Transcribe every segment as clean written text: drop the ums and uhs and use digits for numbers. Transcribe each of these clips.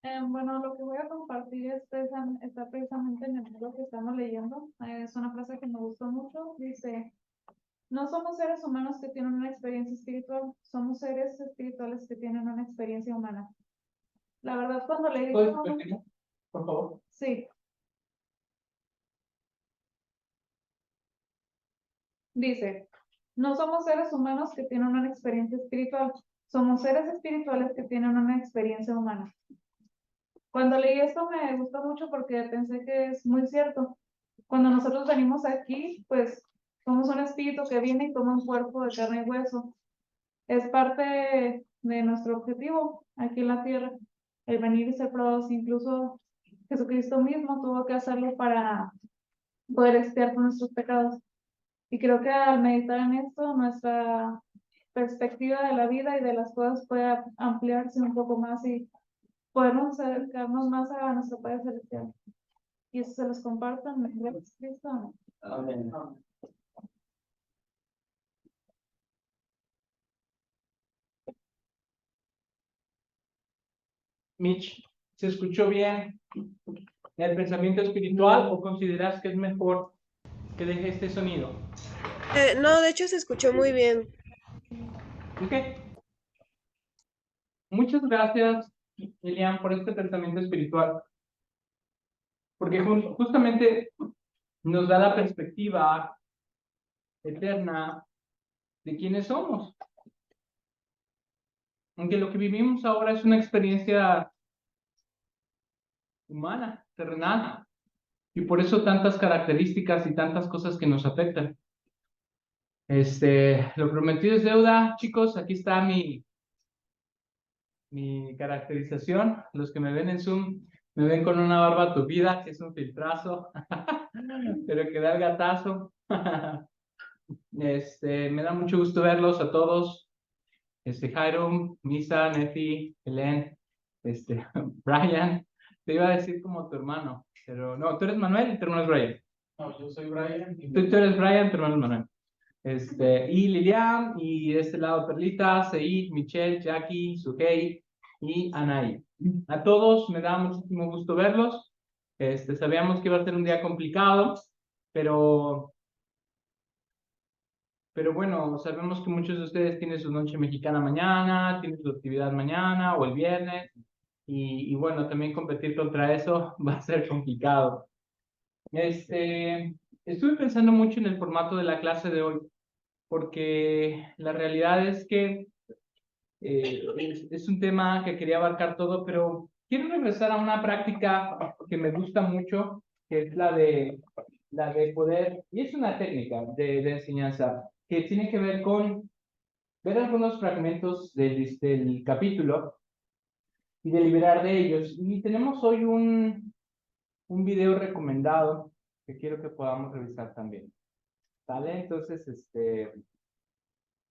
Bueno, lo que voy a compartir está precisamente en el libro que estamos leyendo. Es una frase que me gustó mucho. Dice, no somos seres humanos que tienen una experiencia espiritual, somos seres espirituales que tienen una experiencia humana. La verdad, cuando leí ¿Puedes esto, repetirlo, por favor? sí, dice, no somos seres humanos que tienen una experiencia espiritual, somos seres espirituales que tienen una experiencia humana. Cuando leí esto me gustó mucho porque pensé que es muy cierto. Cuando nosotros venimos aquí, pues somos un espíritu que viene y toma un cuerpo de carne y hueso. Es parte de nuestro objetivo aquí en la tierra, el venir y ser probados. Incluso Jesucristo mismo tuvo que hacerlo para poder expiar por nuestros pecados. Y creo que al meditar en esto, nuestra perspectiva de la vida y de las cosas puede ampliarse un poco más y podemos acercarnos más a nuestro Padre Celestial. Y eso se los comparto en el nombre de Cristo. Amén. Mitch, ¿se escuchó bien el pensamiento espiritual o consideras que es mejor que deje este sonido? No, de hecho se escuchó muy bien. Ok. Muchas gracias, Lilian, por este pensamiento espiritual, porque justamente nos da la perspectiva eterna de quiénes somos. Aunque lo que vivimos ahora es una experiencia humana, terrenal, y por eso tantas características y tantas cosas que nos afectan. Lo prometido es deuda, chicos. Aquí está mi caracterización. Los que me ven en Zoom me ven con una barba tupida, que es un filtrazo, pero que da el gatazo. Me da mucho gusto verlos a todos. Hiram, Misa, Nefi, Helen, Brian. Te iba a decir como tu hermano, pero no, tú eres Manuel y tu hermano es Brian. No, yo soy Brian. Tú eres Brian, tu hermano es Manuel. Y Lilian, y de este lado Perlita, Seid, Michelle, Jackie, Sugei y Anaí. A todos me da muchísimo gusto verlos. Sabíamos que iba a ser un día complicado, pero bueno, sabemos que muchos de ustedes tienen su noche mexicana mañana, tienen su actividad mañana o el viernes, y bueno, también competir contra eso va a ser complicado. Estuve pensando mucho en el formato de la clase de hoy, porque la realidad es que es un tema que quería abarcar todo, pero quiero regresar a una práctica que me gusta mucho, que es la de poder, y es una técnica de enseñanza, que tiene que ver con ver algunos fragmentos del capítulo y deliberar de ellos. Y tenemos hoy un video recomendado que quiero que podamos revisar también. ¿Vale? Entonces,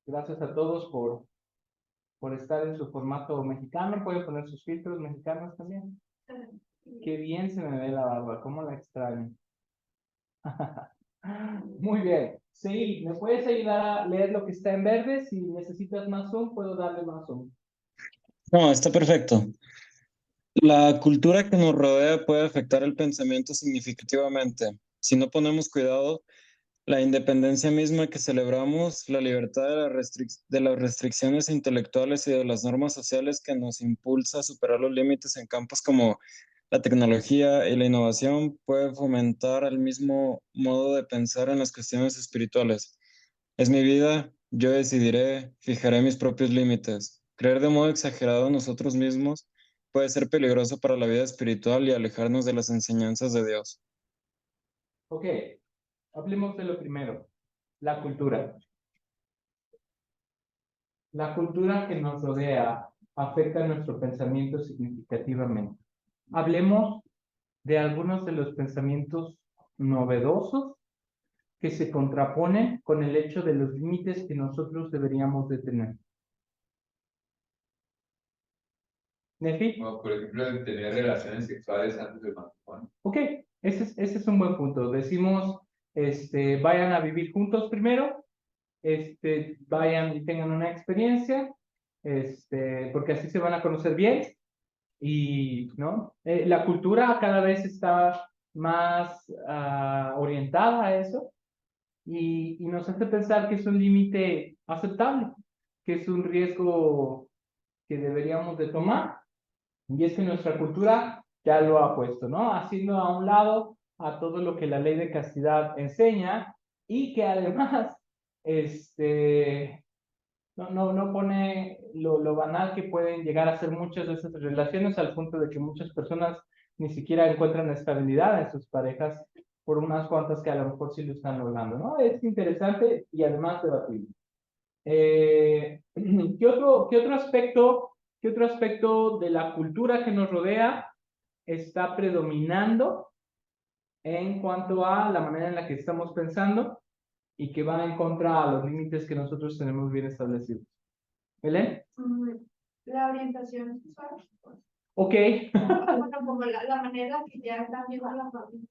gracias a todos por estar en su formato mexicano. Pueden poner sus filtros mexicanos también. Qué bien se me ve la barba, cómo la extraño. Muy bien. Sí, ¿me puedes ayudar a leer lo que está en verde? Si necesitas más zoom, puedo darle más zoom. No, está perfecto. La cultura que nos rodea puede afectar el pensamiento significativamente. Si no ponemos cuidado, la independencia misma que celebramos, la libertad de las restricciones intelectuales y de las normas sociales que nos impulsa a superar los límites en campos como la tecnología y la innovación, puede fomentar el mismo modo de pensar en las cuestiones espirituales. Es mi vida, yo decidiré, fijaré mis propios límites. Creer de modo exagerado en nosotros mismos puede ser peligroso para la vida espiritual y alejarnos de las enseñanzas de Dios. Ok, hablemos de lo primero, la cultura. La cultura que nos rodea afecta nuestro pensamiento significativamente. Hablemos de algunos de los pensamientos novedosos que se contraponen con el hecho de los límites que nosotros deberíamos de tener. ¿Nefi? Como por ejemplo, de tener relaciones sexuales antes del matrimonio. Ok, ese es un buen punto. Decimos, vayan a vivir juntos primero, vayan y tengan una experiencia, porque así se van a conocer bien, ¿no? La cultura cada vez está más orientada a eso y nos hace pensar que es un límite aceptable, que es un riesgo que deberíamos de tomar. Y es que nuestra cultura ya lo ha puesto, ¿no? Haciendo a un lado a todo lo que la ley de castidad enseña y que además, no pone lo banal que pueden llegar a ser muchas de esas relaciones al punto de que muchas personas ni siquiera encuentran estabilidad en sus parejas por unas cuantas que a lo mejor sí lo están logrando, ¿no? Es interesante y además debatible. ¿Qué otro aspecto de la cultura que nos rodea está predominando en cuanto a la manera en la que estamos pensando y que va en contra a los límites que nosotros tenemos bien establecidos? ¿Belén? La orientación sexual. Ok. Bueno, como la manera que ya está viendo la familia.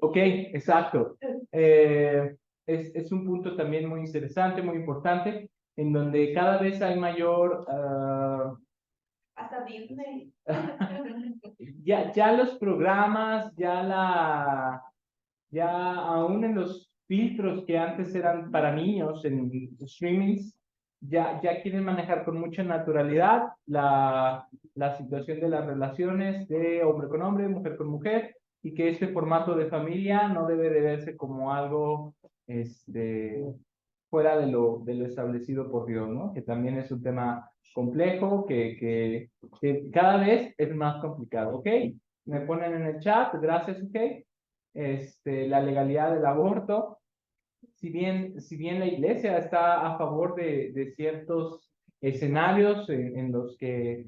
Ok, exacto. Es un punto también muy interesante, muy importante, en donde cada vez hay mayor... Hasta Disney. ya los programas, ya aún en los filtros que antes eran para niños en streamings, ya quieren manejar con mucha naturalidad la situación de las relaciones de hombre con hombre, mujer con mujer, y que este formato de familia no debe de verse como algo fuera de lo establecido por Dios, ¿no? Que también es un tema complejo, que cada vez es más complicado, ¿ok? Me ponen en el chat, gracias, ¿ok? La legalidad del aborto, si bien la iglesia está a favor de ciertos escenarios en los que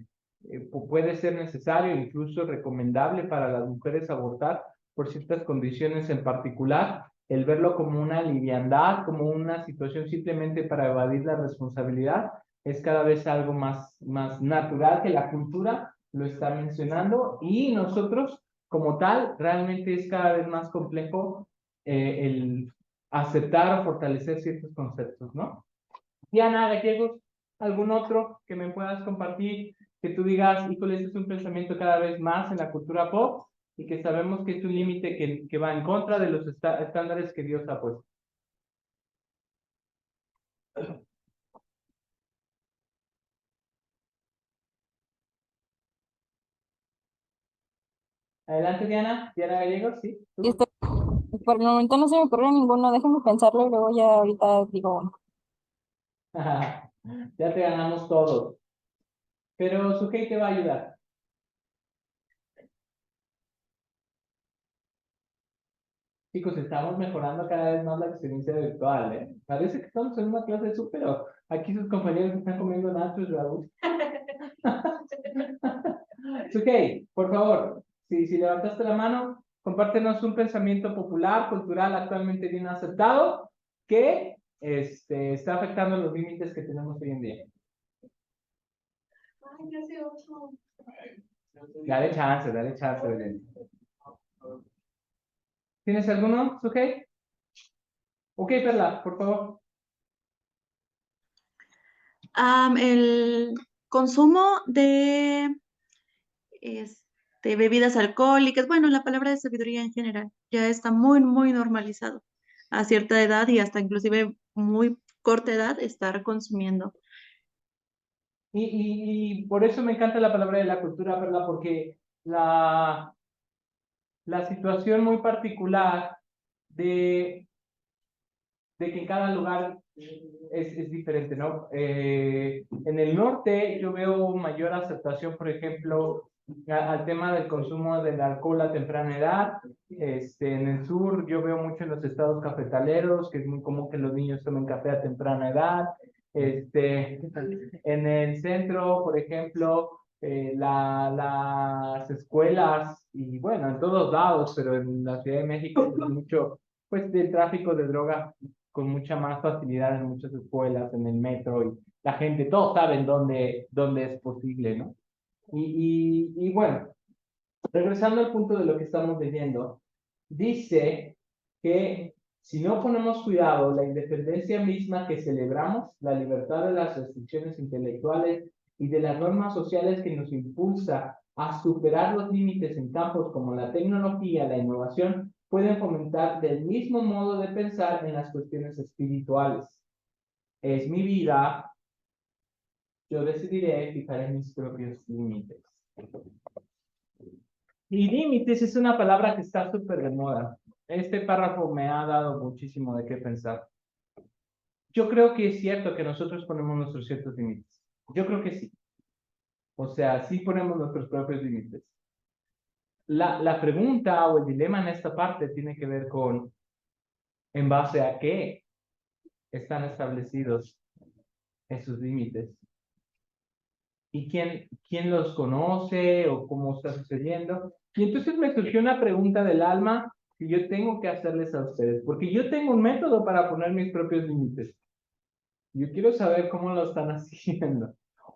puede ser necesario, incluso recomendable para las mujeres abortar por ciertas condiciones en particular, el verlo como una liviandad, como una situación simplemente para evadir la responsabilidad, es cada vez algo más natural que la cultura lo está mencionando y nosotros como tal realmente es cada vez más complejo el aceptar o fortalecer ciertos conceptos, ¿no? Diana, Gallegos, ¿algún otro que me puedas compartir que tú digas, híjole, este es un pensamiento cada vez más en la cultura pop y que sabemos que es un límite que va en contra de los estándares que Dios ha puesto? Adelante, Diana. Diana Gallegos, sí. Y por el momento no se me ocurre ninguno, déjame pensarlo y luego ya ahorita digo uno. Ya te ganamos todos. Pero Sujei te va a ayudar. Chicos, estamos mejorando cada vez más la experiencia virtual, ¿eh? Parece que estamos en una clase de Zoom, pero aquí sus compañeros están comiendo nachos, Raúl. Sujei, por favor, si levantaste la mano, compártenos un pensamiento popular, cultural, actualmente bien aceptado, que está afectando los límites que tenemos hoy en día. Ay, ya sé otro. Dale chance, Belén. ¿Tienes alguno, Sujei? Ok, Perla, por favor. El consumo de bebidas alcohólicas, bueno, la palabra de sabiduría en general, ya está muy, muy normalizado a cierta edad y hasta inclusive muy corta edad estar consumiendo. Y por eso me encanta la palabra de la cultura, Perla, porque la situación muy particular de que en cada lugar es diferente, ¿no? En el norte yo veo mayor aceptación, por ejemplo, al tema del consumo del alcohol a temprana edad. En el sur yo veo mucho en los estados cafetaleros, que es muy común que los niños tomen café a temprana edad. En el centro, por ejemplo, las escuelas, y bueno, en todos lados, pero en la Ciudad de México hay mucho, pues, del tráfico de droga con mucha más facilidad en muchas escuelas, en el metro, y la gente, todos saben dónde es posible, ¿no? Y bueno, regresando al punto de lo que estamos leyendo, dice que si no ponemos cuidado, la independencia misma que celebramos, la libertad de las restricciones intelectuales y de las normas sociales que nos impulsa a superar los límites en campos como la tecnología, la innovación, pueden fomentar del mismo modo de pensar en las cuestiones espirituales. Es mi vida, yo decidiré fijar en mis propios límites. Y límites es una palabra que está súper de moda. Este párrafo me ha dado muchísimo de qué pensar. Yo creo que es cierto que nosotros ponemos nuestros ciertos límites. Yo creo que sí. O sea, sí ponemos nuestros propios límites. La pregunta o el dilema en esta parte tiene que ver con en base a qué están establecidos esos límites. ¿Y quién los conoce o cómo está sucediendo? Y entonces me surgió una pregunta del alma que yo tengo que hacerles a ustedes, porque yo tengo un método para poner mis propios límites. Yo quiero saber cómo lo están haciendo.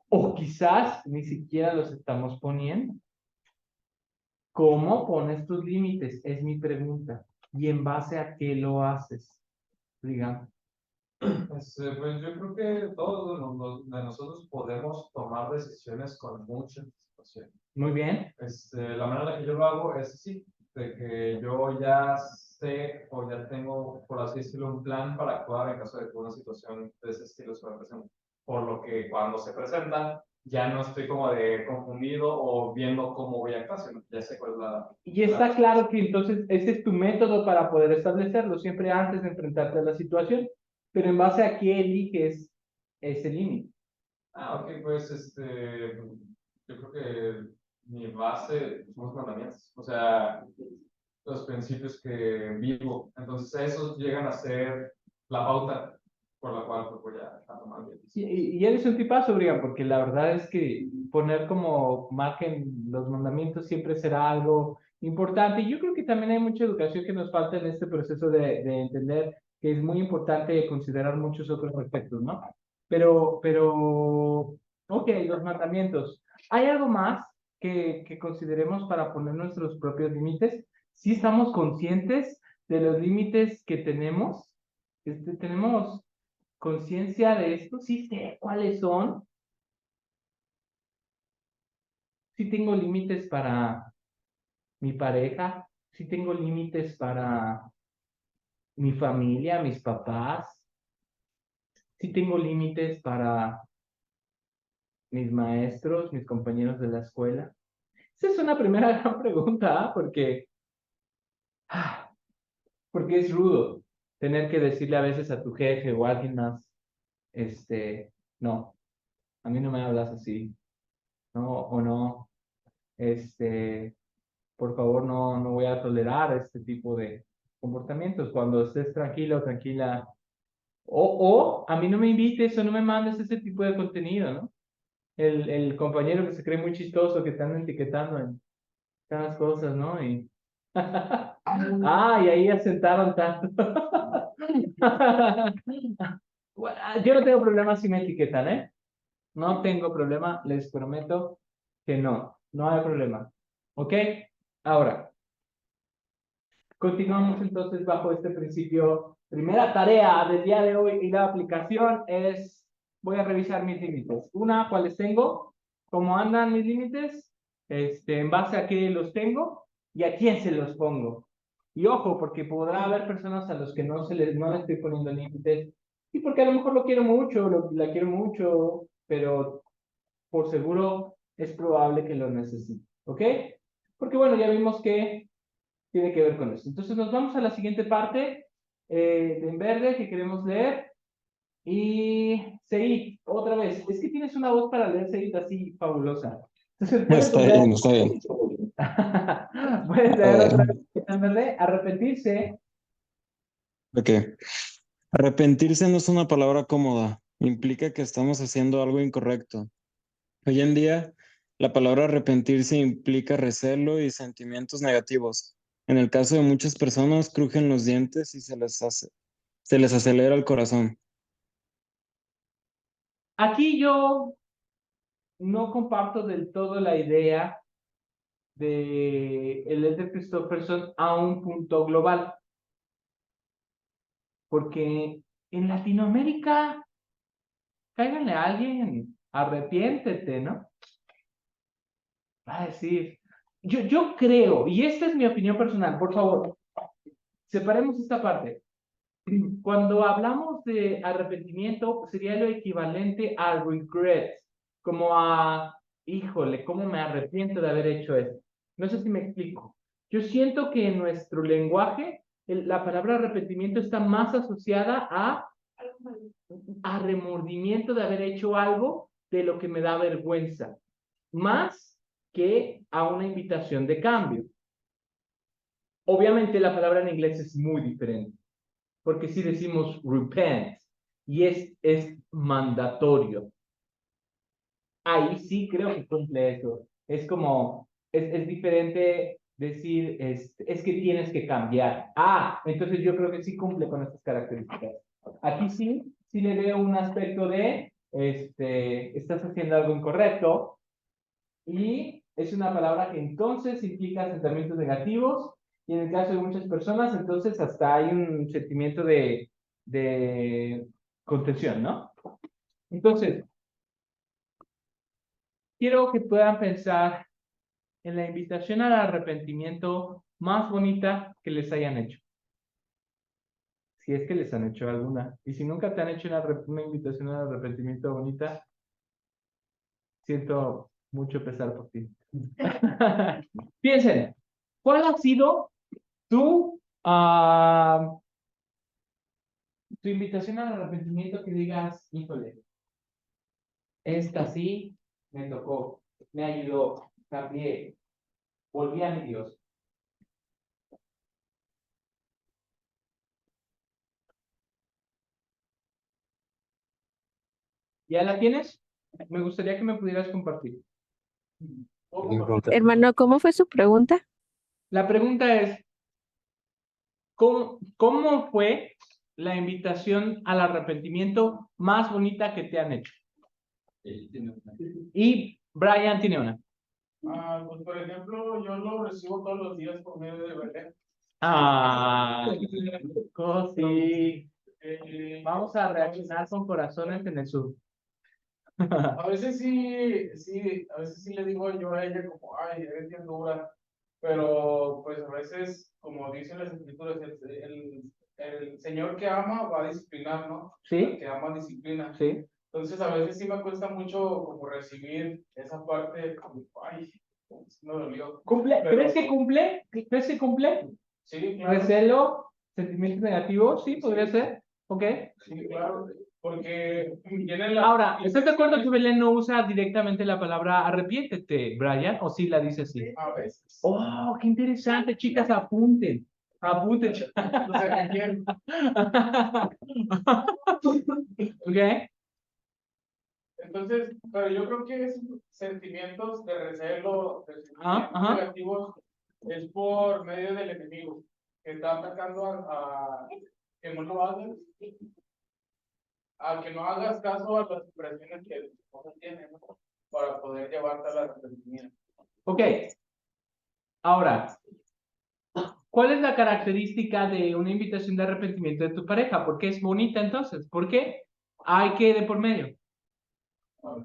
O quizás ni siquiera los estamos poniendo. ¿Cómo pones tus límites? Es mi pregunta. ¿Y en base a qué lo haces? Digamos. Pues yo creo que todos de nosotros podemos tomar decisiones con mucha anticipación. Muy bien. La manera en la que yo lo hago es así, de que yo ya sé o ya tengo, por así decirlo, un plan para actuar en caso de que una situación de ese estilo se me presente. Por lo que cuando se presenta, ya no estoy como de confundido o viendo cómo voy a actuar, sino que ya sé cuál es la... Y está claro que entonces ese es tu método para poder establecerlo, siempre antes de enfrentarte a la situación, pero en base a qué eliges ese límite. Ok, pues yo creo que mi base son los mandamientos, o sea, los principios que vivo. Entonces, esos llegan a ser la pauta por la cual pues, voy a tomar mi decisión. Y eres un tipazo, Brian, porque la verdad es que poner como margen los mandamientos siempre será algo importante. Y yo creo que también hay mucha educación que nos falta en este proceso de entender que es muy importante considerar muchos otros aspectos, ¿no? Ok, los mandamientos. ¿Hay algo más que consideremos para poner nuestros propios límites? ¿Sí estamos conscientes de los límites que tenemos? Tenemos conciencia de esto, sí sé cuáles son, sí tengo límites para mi pareja, sí tengo límites para mi familia, mis papás, sí tengo límites para mis maestros, mis compañeros de la escuela. Esa es una primera gran pregunta, porque es rudo tener que decirle a veces a tu jefe o a alguien más, no, a mí no me hablas así, no, o no, por favor, no voy a tolerar este tipo de comportamientos. Cuando estés tranquilo, tranquila, o a mí no me invites o no me mandes ese tipo de contenido, ¿no? El compañero que se cree muy chistoso, que te anda etiquetando en cada cosas, ¿no? Y ahí asentaron tanto. Yo no tengo problema si me etiquetan, ¿eh? No tengo problema, les prometo que no hay problema. ¿Ok? Ahora, continuamos entonces bajo este principio. Primera tarea del día de hoy y la aplicación es, voy a revisar mis límites. Una, ¿cuáles tengo? ¿Cómo andan mis límites? En base a qué los tengo y a quién se los pongo. Y ojo, porque podrá haber personas a los que no les estoy poniendo límites y porque a lo mejor lo quiero mucho, la quiero mucho, pero por seguro es probable que lo necesite. ¿Ok? Porque bueno, ya vimos que tiene que ver con eso. Entonces nos vamos a la siguiente parte de en verde que queremos leer. Y Seid, otra vez, es que tienes una voz para leer, Seid, así fabulosa. Entonces puedes Está bien, está bien. puedes leer otra vez en verde, arrepentirse. Ok. Arrepentirse no es una palabra cómoda. Implica que estamos haciendo algo incorrecto. Hoy en día, la palabra arrepentirse implica recelo y sentimientos negativos. En el caso de muchas personas, crujen los dientes y se les acelera el corazón. Aquí yo no comparto del todo la idea de el Elder Christopherson a un punto global. Porque en Latinoamérica, cáiganle a alguien arrepiéntete, ¿no? Va a decir, yo creo, y esta es mi opinión personal, por favor, separemos esta parte. Cuando hablamos de arrepentimiento, sería lo equivalente a regret, como a, híjole, ¿cómo me arrepiento de haber hecho esto? No sé si me explico. Yo siento que en nuestro lenguaje la palabra arrepentimiento está más asociada a remordimiento de haber hecho algo de lo que me da vergüenza, más que a una invitación de cambio. Obviamente la palabra en inglés es muy diferente, porque si decimos repent y es mandatorio, ahí sí creo que cumple eso. Es como, es diferente decir, es que tienes que cambiar. Ah, entonces yo creo que sí cumple con estas características. Aquí sí le veo un aspecto de, estás haciendo algo incorrecto, y es una palabra que entonces implica sentimientos negativos, y en el caso de muchas personas, entonces hasta hay un sentimiento de contención, ¿no? Entonces, quiero que puedan pensar en la invitación al arrepentimiento más bonita que les hayan hecho. Si es que les han hecho alguna. Y si nunca te han hecho una invitación al arrepentimiento bonita, siento mucho pesar por ti. Piensen, ¿cuál ha sido tu, tu invitación al arrepentimiento que digas, híjole, esta sí me tocó, me ayudó, cambié, volví a mi Dios? ¿Ya la tienes? Me gustaría que me pudieras compartir. Hermano, ¿cómo fue su pregunta? La pregunta es, ¿cómo fue la invitación al arrepentimiento más bonita que te han hecho? Y Brian tiene una. Pues por ejemplo, yo lo recibo todos los días por medio de Belén. Sí. Vamos a reaccionar con corazones en el sur. A veces sí le digo yo a ella como, ay, eres bien dura, pero pues a veces, como dicen las escrituras, el Señor que ama va a disciplinar, ¿no? Sí. El que ama disciplina. Sí. Entonces a veces sí me cuesta mucho como recibir esa parte, como, ay, me dolió. ¿Crees que cumple? ¿Crees que cumple? Sí, claro. Recelo, sentimientos negativos, sí, podría ser. Ok. Sí, claro, porque tiene Ahora, ¿estás de acuerdo que Belén no usa directamente la palabra arrepiéntete, Brian? ¿O sí la dice así? A veces. Oh, qué interesante, chicas, apunten. Apunten. No sé con quién. Ok. Entonces, pero yo creo que esos sentimientos de recelo, de sentimientos Ajá. negativos, es por medio del enemigo, que está atacando a que no lo hagas, a que no hagas caso a las impresiones que tu esposa tiene, ¿no? Para poder llevarte al arrepentimiento. Ok. Ahora, ¿cuál es la característica de una invitación de arrepentimiento de tu pareja? ¿Por qué es bonita entonces? ¿Por qué? Hay que de por medio.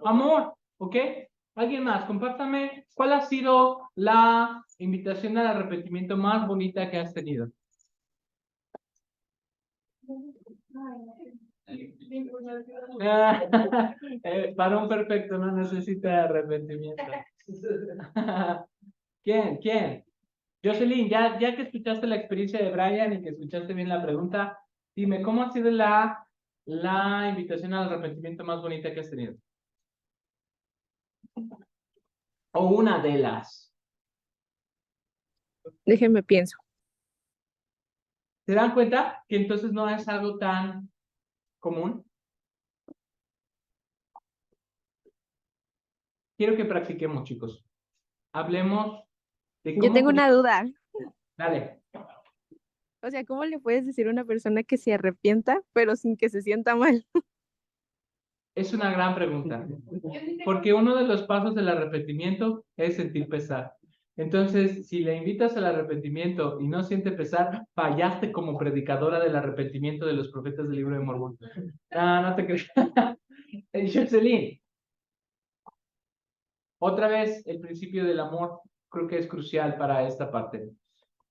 Amor, ¿ok? ¿Alguien más? Compártame, ¿cuál ha sido la invitación al arrepentimiento más bonita que has tenido? Varón perfecto no necesita arrepentimiento. ¿Quién? Jocelyn, ya que escuchaste la experiencia de Brian y que escuchaste bien la pregunta, dime, ¿cómo ha sido la invitación al arrepentimiento más bonita que has tenido? O una de las. Déjenme pienso. ¿Se dan cuenta que entonces no es algo tan común? Quiero que practiquemos, chicos. Hablemos de cómo... Yo tengo una duda. Dale. O sea, ¿cómo le puedes decir a una persona que se arrepienta, pero sin que se sienta mal? Es una gran pregunta. Porque uno de los pasos del arrepentimiento es sentir pesar. Entonces, si le invitas al arrepentimiento y no siente pesar, fallaste como predicadora del arrepentimiento de los profetas del libro de Mormón. No te creas. Jocelyn, Otra vez, el principio del amor creo que es crucial para esta parte.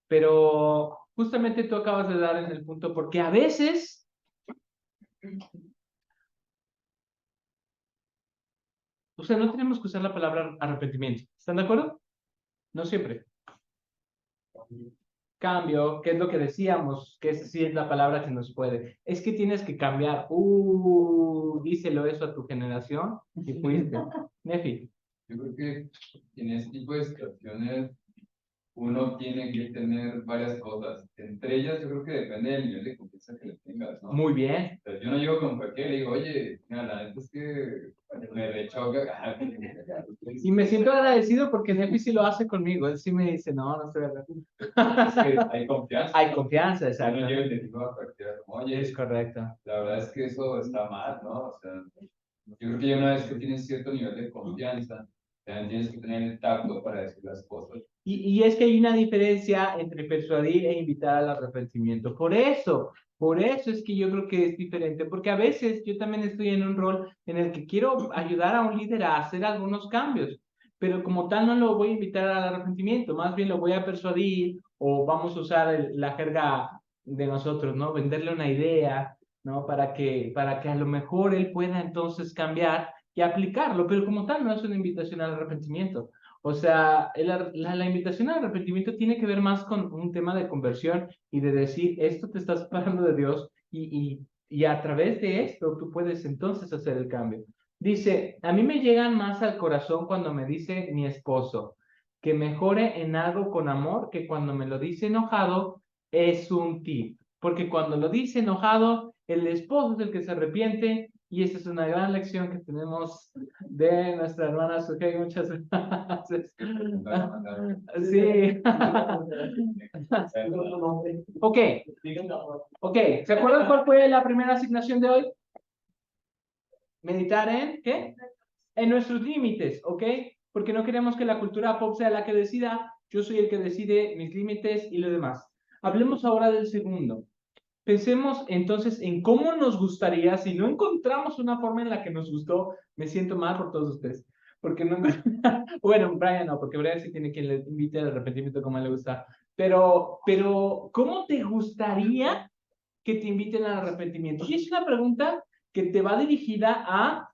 Pero justamente tú acabas de dar en el punto, porque a veces o sea, no tenemos que usar la palabra arrepentimiento. ¿Están de acuerdo? No siempre. Cambio, ¿qué es lo que decíamos? Que esa sí es la palabra que nos puede. Es que tienes que cambiar. Díselo eso a tu generación y fuiste. Nefi. Yo creo que en este tipo de situaciones uno tiene que tener varias cosas. Entre ellas, yo creo que depende del nivel de confianza que le tengas, ¿no? Muy bien. O sea, yo no llego con cualquiera y le digo, oye, mira, la neta es que me rechoca. Y me siento agradecido porque Nefi sí lo hace conmigo. Él sí me dice, no, no estoy de acuerdo. Es que hay confianza. Hay confianza, Yo exacto. no llego y le digo a cualquiera, como, oye, Es correcto. la verdad es que eso está mal, ¿no? O sea, yo creo que ya una vez que tienes cierto nivel de confianza, también tienes que tener el tacto para decir las cosas. Y es que hay una diferencia entre persuadir e invitar al arrepentimiento. Por eso es que yo creo que es diferente, porque a veces yo también estoy en un rol en el que quiero ayudar a un líder a hacer algunos cambios, pero como tal no lo voy a invitar al arrepentimiento, más bien lo voy a persuadir o vamos a usar la jerga de nosotros, ¿no? Venderle una idea, ¿no? Para que a lo mejor él pueda entonces cambiar y aplicarlo, pero como tal no es una invitación al arrepentimiento. O sea, la invitación al arrepentimiento tiene que ver más con un tema de conversión y de decir, esto te está separando de Dios y a través de esto tú puedes entonces hacer el cambio. Dice, a mí me llegan más al corazón cuando me dice mi esposo que mejore en algo con amor que cuando me lo dice enojado es un tip. Porque cuando lo dice enojado, el esposo es el que se arrepiente y esta es una gran lección que tenemos de nuestra hermana Sujei muchas veces. Sí. Ok. Ok. ¿Se acuerdan cuál fue la primera asignación de hoy? Meditar en, ¿qué? En nuestros límites, ¿ok? Porque no queremos que la cultura pop sea la que decida. Yo soy el que decide mis límites y lo demás. Hablemos ahora del segundo. Pensemos entonces en cómo nos gustaría, si no encontramos una forma en la que nos gustó, me siento mal por todos ustedes, porque no, bueno, Brian no, porque Brian sí tiene quien le invite al arrepentimiento como a él le gusta, pero, ¿cómo te gustaría que te inviten al arrepentimiento? Y es una pregunta que te va dirigida a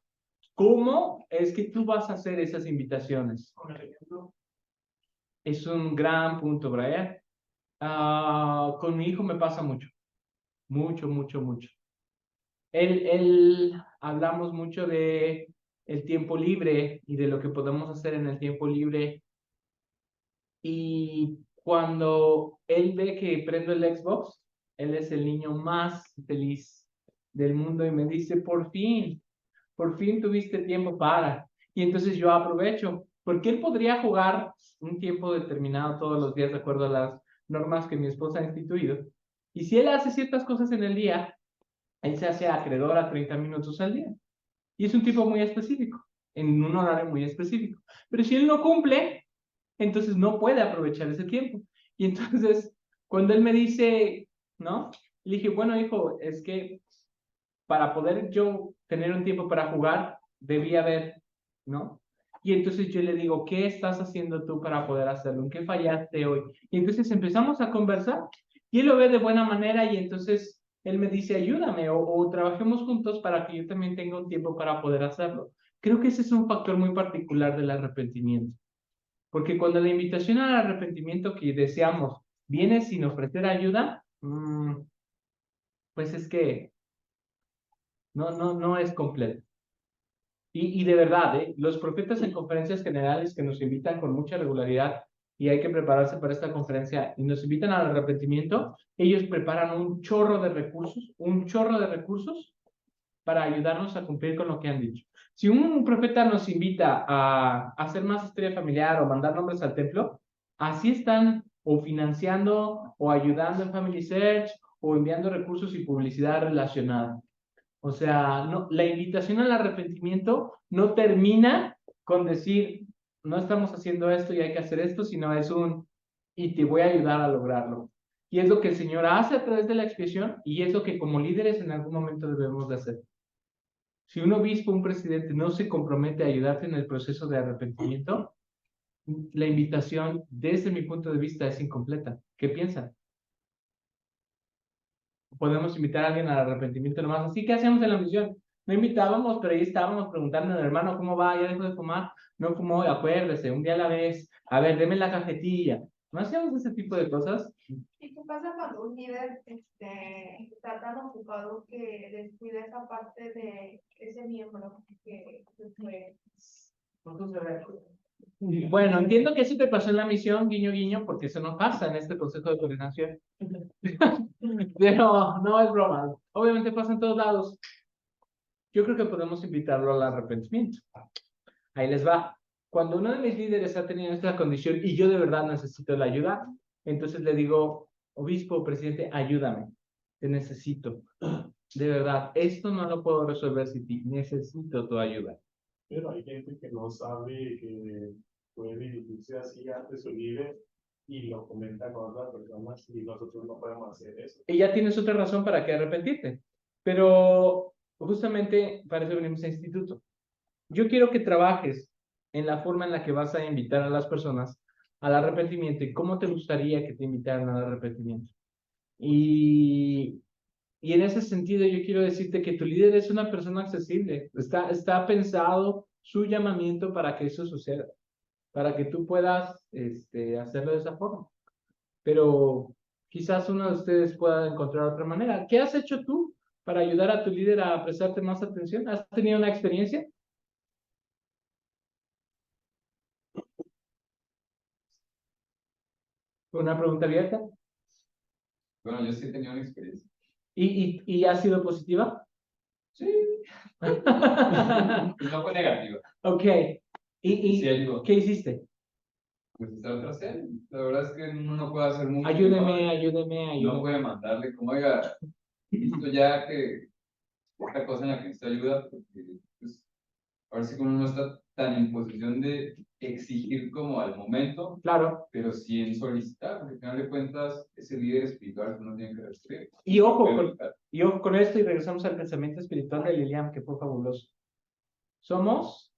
cómo es que tú vas a hacer esas invitaciones. Con el ejemplo. Es un gran punto, Brian. Con mi hijo me pasa mucho. Mucho, mucho, mucho. Hablamos mucho de el tiempo libre y de lo que podemos hacer en el tiempo libre. Y cuando él ve que prendo el Xbox, él es el niño más feliz del mundo y me dice, por fin tuviste tiempo para. Y entonces yo aprovecho, porque él podría jugar un tiempo determinado todos los días de acuerdo a las normas que mi esposa ha instituido. Y si él hace ciertas cosas en el día, él se hace acreedor a 30 minutos al día. Y es un tipo muy específico, en un horario muy específico. Pero si él no cumple, entonces no puede aprovechar ese tiempo. Y entonces, cuando él me dice, ¿no? Le dije, bueno, hijo, es que para poder yo tener un tiempo para jugar, debía haber, ¿no? Y entonces yo le digo, ¿qué estás haciendo tú para poder hacerlo? ¿En qué fallaste hoy? Y entonces empezamos a conversar y él lo ve de buena manera y entonces él me dice, ayúdame o trabajemos juntos para que yo también tenga un tiempo para poder hacerlo. Creo que ese es un factor muy particular del arrepentimiento. Porque cuando la invitación al arrepentimiento que deseamos viene sin ofrecer ayuda, pues es que no es completo. Y de verdad, los profetas en conferencias generales que nos invitan con mucha regularidad y hay que prepararse para esta conferencia y nos invitan al arrepentimiento, ellos preparan un chorro de recursos para ayudarnos a cumplir con lo que han dicho. Si un profeta nos invita a hacer más historia familiar o mandar nombres al templo, así están o financiando o ayudando en Family Search o enviando recursos y publicidad relacionada. O sea, no, la invitación al arrepentimiento no termina con decir, no estamos haciendo esto y hay que hacer esto, sino es y te voy a ayudar a lograrlo. Y es lo que el Señor hace a través de la expiación y es lo que como líderes en algún momento debemos de hacer. Si un obispo, un presidente no se compromete a ayudarte en el proceso de arrepentimiento, la invitación, desde mi punto de vista, es incompleta. ¿Qué piensan? Podemos invitar a alguien al arrepentimiento nomás. Así que hacemos en la misión. No invitábamos, pero ahí estábamos preguntando al hermano cómo va, ya dejó de fumar, no fumó, acuérdese, un día a la vez, a ver, deme la cajetilla. No hacíamos ese tipo de cosas. ¿Y qué pasa cuando un líder está tan ocupado que descuida esa parte de ese miembro que fue? Bueno, entiendo que eso te pasó en la misión, guiño, guiño, porque eso no pasa en este consejo de coordinación. Pero no es broma. Obviamente pasa en todos lados. Yo creo que podemos invitarlo al arrepentimiento. Ahí les va. Cuando uno de mis líderes ha tenido esta condición y yo de verdad necesito la ayuda, entonces le digo, obispo, presidente, ayúdame. Te necesito. De verdad, esto no lo puedo resolver sin ti. Necesito tu ayuda. Pero hay gente que no sabe que puede dirigirse así ante su líder y lo comenta con otras personas y nosotros no podemos hacer eso. Y ya tienes otra razón para que arrepentirte. Pero justamente para eso venimos a instituto. Yo quiero que trabajes en la forma en la que vas a invitar a las personas al arrepentimiento y cómo te gustaría que te invitaran al arrepentimiento. Y en ese sentido yo quiero decirte que tu líder es una persona accesible. Está pensado su llamamiento para que eso suceda, para que tú puedas hacerlo de esa forma. Pero quizás uno de ustedes pueda encontrar otra manera. ¿Qué has hecho tú para ayudar a tu líder a prestarte más atención? ¿Has tenido una experiencia? Una pregunta abierta. Bueno, yo sí he tenido una experiencia. ¿Y ha sido positiva? Sí. No fue negativa. Ok. Sí ayudó. ¿Qué hiciste? Pues estar tras él. La verdad es que uno no puede hacer mucho. Ayúdeme. No puede mandarle como, oiga, esto ya que esta cosa en la que necesito ayuda, porque pues, ahora sí que uno no está tan en posición de exigir como al momento, Claro. pero sí en solicitar, porque al final de cuentas ese líder espiritual que uno tiene que recibir. Y ojo con esto y regresamos al pensamiento espiritual de Lilian, que fue fabuloso. Somos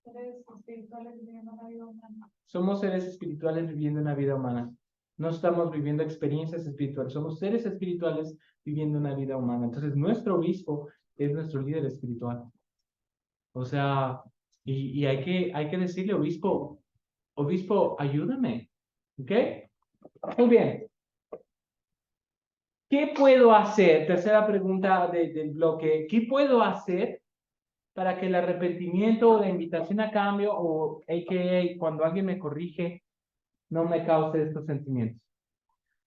Seres espirituales viviendo una vida humana. Somos seres espirituales viviendo una vida humana. No estamos viviendo experiencias espirituales, somos seres espirituales viviendo una vida humana. Entonces, nuestro obispo es nuestro líder espiritual. O sea, y hay que decirle, obispo, ayúdame. ¿Ok? Muy bien. ¿Qué puedo hacer? Tercera pregunta del bloque. ¿Qué puedo hacer para que el arrepentimiento o la invitación a cambio o a.k.a. cuando alguien me corrige no me cause estos sentimientos?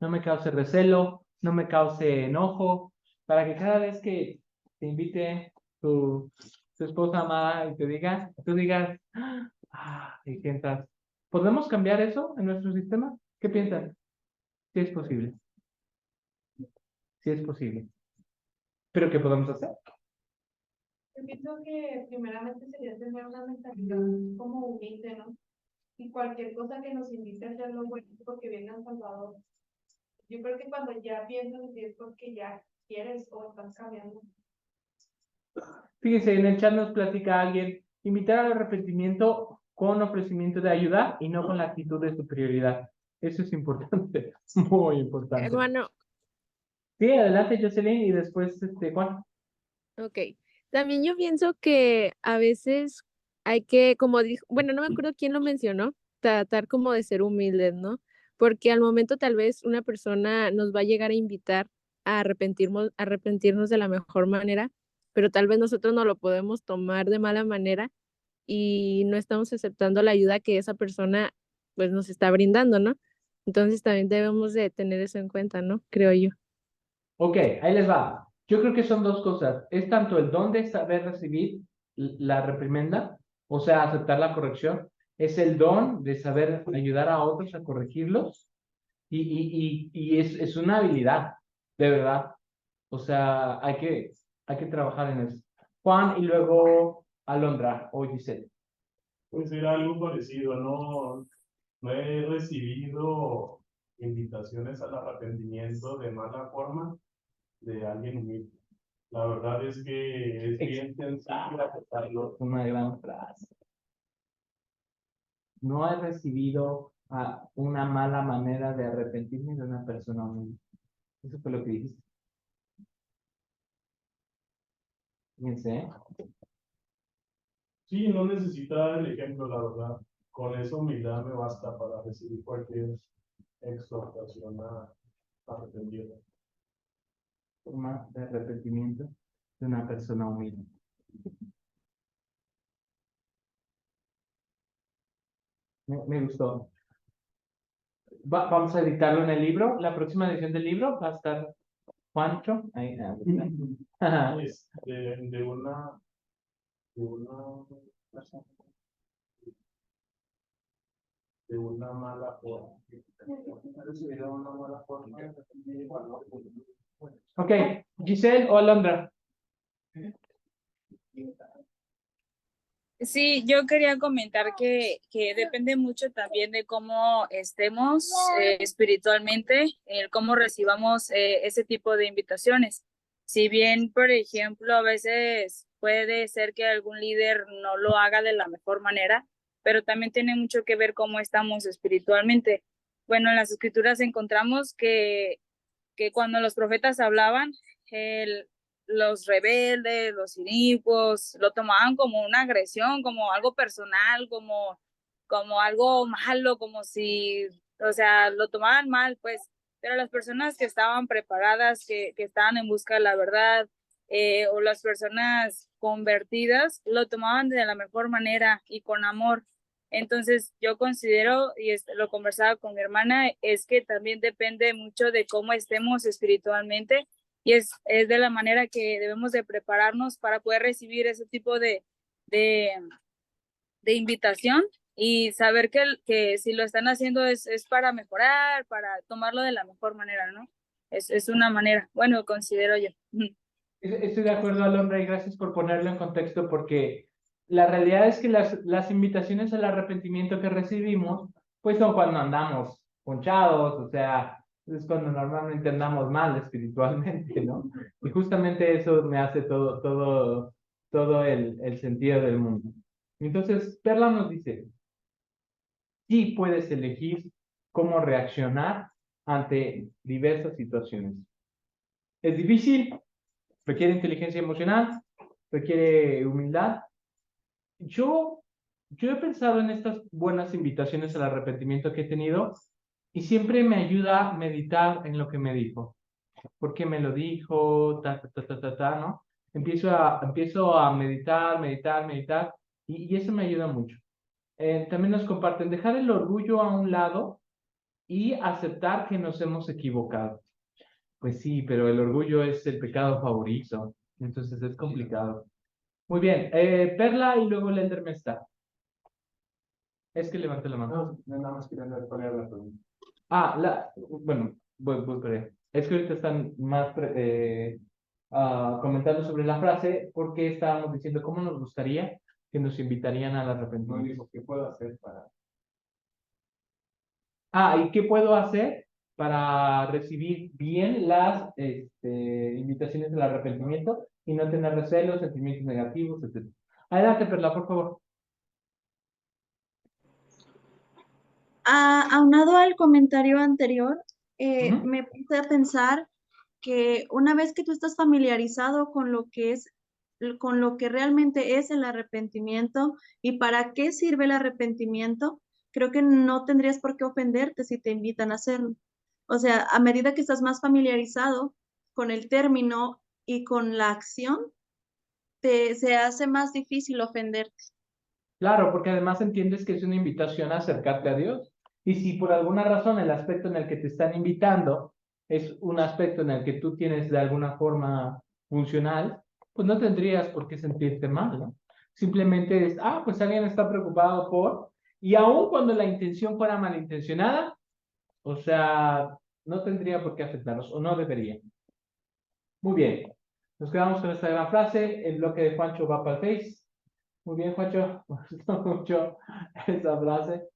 No me cause recelo, no me cause enojo, para que cada vez que te invite tu esposa amada y te diga, tú digas, y sientas, ¿podemos cambiar eso en nuestro sistema? ¿Qué piensan? Sí es posible. Sí es posible. ¿Pero qué podemos hacer? Yo pienso que primeramente sería tener una mentalidad como humilde, ¿no? Y cualquier cosa que nos invite a hacer lo bueno porque viene al Salvador. Yo creo que cuando ya piensas así es porque ya quieres o estás cambiando. Fíjense, en el chat nos platica alguien, invitar al arrepentimiento con ofrecimiento de ayuda y no con la actitud de superioridad. Eso es importante, muy importante. Hermano, Sí, adelante, Jocelyn, y después, Juan. ok. También yo pienso que a veces hay que, como dijo, bueno, no me acuerdo quién lo mencionó, tratar como de ser humildes, ¿no? Porque al momento tal vez una persona nos va a llegar a invitar a arrepentirnos de la mejor manera, pero tal vez nosotros no lo podemos tomar de mala manera y no estamos aceptando la ayuda que esa persona pues nos está brindando, ¿no? Entonces también debemos de tener eso en cuenta, ¿no? Creo yo. Ok, ahí les va. Yo creo que son dos cosas. Es tanto el don de saber recibir la reprimenda, o sea, aceptar la corrección. Es el don de saber ayudar a otros a corregirlos. Y es una habilidad, de verdad. O sea, hay que trabajar en eso. Juan y luego Alondra o Giselle. Pues era algo parecido, no he recibido invitaciones al arrepentimiento de mala forma de alguien humilde. La verdad es que es bien sencillo aceptarlo. Una gran frase. No he recibido una mala manera de arrepentirme de una persona humilde. Eso fue lo que dijiste. Fíjense, ¿eh? Sí, no necesita dar el ejemplo, la verdad. Con esa humildad me basta para recibir cualquier exhortación a arrepentirme. Forma de arrepentimiento de una persona humilde. Me gustó. Vamos a editarlo en el libro. La próxima edición del libro va a estar Juancho. Ahí, Es de una de una mala forma. Recibido una mala forma. Ok, Giselle o Alondra. Sí, yo quería comentar que depende mucho también de cómo estemos espiritualmente, el cómo recibamos ese tipo de invitaciones. Si bien, por ejemplo, a veces puede ser que algún líder no lo haga de la mejor manera, pero también tiene mucho que ver cómo estamos espiritualmente. Bueno, en las escrituras encontramos que cuando los profetas hablaban, los rebeldes, los inicuos, lo tomaban como una agresión, como algo personal, como algo malo, como si, o sea, lo tomaban mal, pues, pero las personas que estaban preparadas, que estaban en busca de la verdad, o las personas convertidas, lo tomaban de la mejor manera y con amor. Entonces yo considero, y lo conversaba con mi hermana, es que también depende mucho de cómo estemos espiritualmente y es de la manera que debemos de prepararnos para poder recibir ese tipo de, de invitación y saber que si lo están haciendo es para mejorar, para tomarlo de la mejor manera, ¿no? Es una manera, bueno, considero yo. Estoy de acuerdo, Alondra, y gracias por ponerlo en contexto, porque la realidad es que las invitaciones al arrepentimiento que recibimos, pues son cuando andamos ponchados, o sea, es cuando normalmente andamos mal espiritualmente, ¿no? Y justamente eso me hace todo el sentido del mundo. Entonces, Perla nos dice, sí puedes elegir cómo reaccionar ante diversas situaciones. Es difícil, requiere inteligencia emocional, requiere humildad. Yo, yo he pensado en estas buenas invitaciones al arrepentimiento que he tenido y siempre me ayuda a meditar en lo que me dijo. ¿Por qué me lo dijo? ¿No? Empiezo a meditar y eso me ayuda mucho. También nos comparten dejar el orgullo a un lado y aceptar que nos hemos equivocado. Pues sí, pero el orgullo es el pecado favorito, entonces es complicado. Muy bien, Perla y luego el Elder Mesta. Es que levanté la mano. No, nada más quería ver cuál era la pregunta. Bueno, voy por ahí. Es que ahorita están más comentando sobre la frase porque estábamos diciendo cómo nos gustaría que nos invitarían al No arrepentimiento. digo, ¿qué puedo hacer para...? ¿Y qué puedo hacer para recibir bien las invitaciones al arrepentimiento y no tener recelos, sentimientos negativos, etcétera? Adelante, Perla, por favor. Aunado al comentario anterior, Ujú. me puse a pensar que una vez que tú estás familiarizado con lo que es, con lo que realmente es el arrepentimiento y para qué sirve el arrepentimiento, creo que no tendrías por qué ofenderte si te invitan a hacerlo. O sea, a medida que estás más familiarizado con el término y con la acción, se hace más difícil ofenderte. Claro, porque además entiendes que es una invitación a acercarte a Dios. Y si por alguna razón el aspecto en el que te están invitando es un aspecto en el que tú tienes de alguna forma funcional, pues no tendrías por qué sentirte mal, ¿no? Simplemente es, pues alguien está preocupado por, y aun cuando la intención fuera malintencionada, o sea, no tendría por qué afectarnos, o no debería. Muy bien, nos quedamos con esta gran frase, el bloque de Juancho va para el Face. Muy bien, Juancho, me gustó mucho esa frase.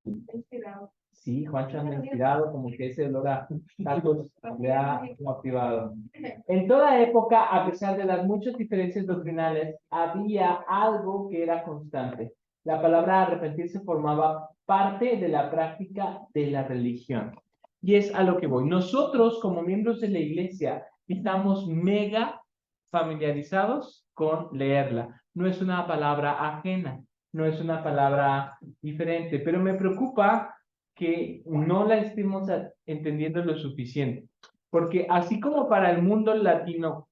Inspirado. Sí, Juancho anda inspirado, como que ese olor a tacos le ha motivado. En toda época, a pesar de las muchas diferencias doctrinales, había algo que era constante. La palabra arrepentirse formaba parte de la práctica de la religión. Y es a lo que voy. Nosotros, como miembros de la iglesia, estamos mega familiarizados con leerla. No es una palabra ajena, no es una palabra diferente, pero me preocupa que no la estemos entendiendo lo suficiente. Porque así como para el mundo latino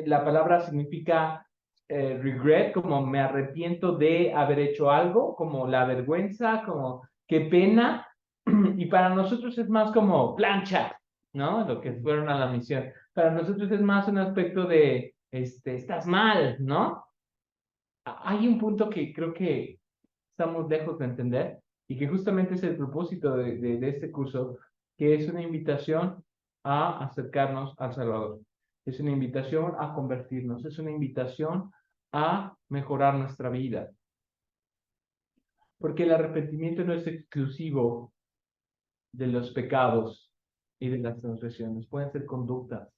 la palabra significa regret, como me arrepiento de haber hecho algo, como la vergüenza, como qué pena, y para nosotros es más como plancha, ¿no? Lo que fueron a la misión. Para nosotros es más un aspecto de, estás mal, ¿no? Hay un punto que creo que estamos lejos de entender, y que justamente es el propósito de este curso, que es una invitación a acercarnos al Salvador. Es una invitación a convertirnos, es una invitación a mejorar nuestra vida. Porque el arrepentimiento no es exclusivo de los pecados y de las transgresiones. Pueden ser conductas,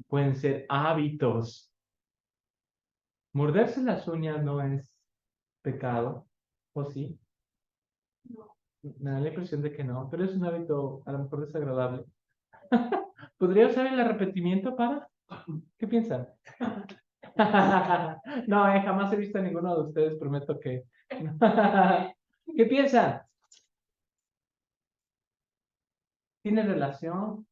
pueden ser hábitos. Morderse las uñas no es pecado, ¿o sí? Me da la impresión de que no, pero es un hábito a lo mejor desagradable. ¿Podría usar el arrepentimiento para? ¿Qué piensan? No, jamás he visto a ninguno de ustedes, prometo que... ¿Qué piensan? ¿Tiene relación?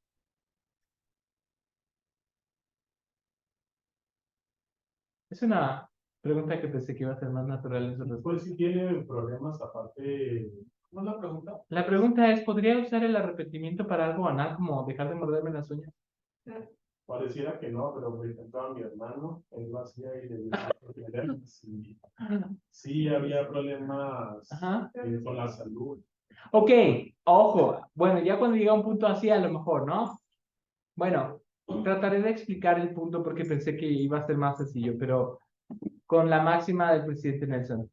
Es una pregunta que pensé que iba a ser más natural en su respuesta. Pues si tiene problemas aparte. ¿Cómo es la pregunta? La pregunta es, ¿podría usar el arrepentimiento para algo banal como dejar de morderme las uñas? Pareciera que no, pero por ejemplo a mi hermano, él lo hacía y le decía que sí había problemas con la salud. Ok, ojo, bueno, ya cuando llega a un punto así a lo mejor, ¿no? Bueno, trataré de explicar el punto porque pensé que iba a ser más sencillo, pero con la máxima del presidente Nelson.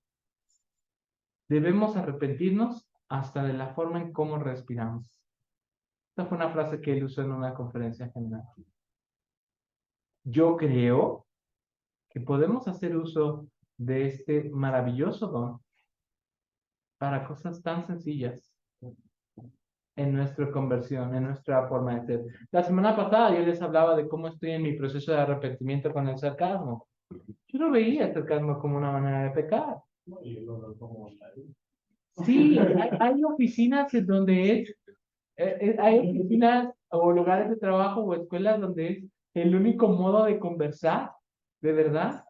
Debemos arrepentirnos hasta de la forma en cómo respiramos. Esta fue una frase que él usó en una conferencia general. Yo creo que podemos hacer uso de este maravilloso don para cosas tan sencillas en nuestra conversión, en nuestra forma de ser. La semana pasada yo les hablaba de cómo estoy en mi proceso de arrepentimiento con el sarcasmo. Yo no veía el sarcasmo como una manera de pecar. Sí, hay oficinas en donde hay oficinas o lugares de trabajo o escuelas donde es el único modo de conversar, de verdad.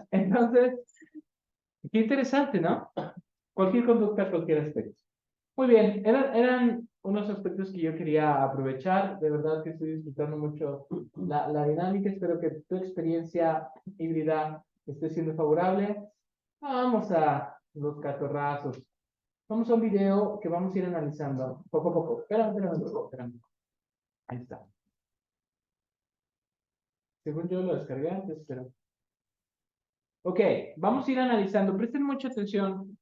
Entonces, qué interesante, ¿no? Cualquier conducta, cualquier aspecto. Muy bien, eran unos aspectos que yo quería aprovechar. De verdad que estoy disfrutando mucho la dinámica. Espero que tu experiencia híbrida esté siendo favorable. Vamos a los catorrazos. Vamos a un video que vamos a ir analizando poco a poco. Espérame. Ahí está. Según yo lo descargué antes, pero... Ok, vamos a ir analizando. Presten mucha atención.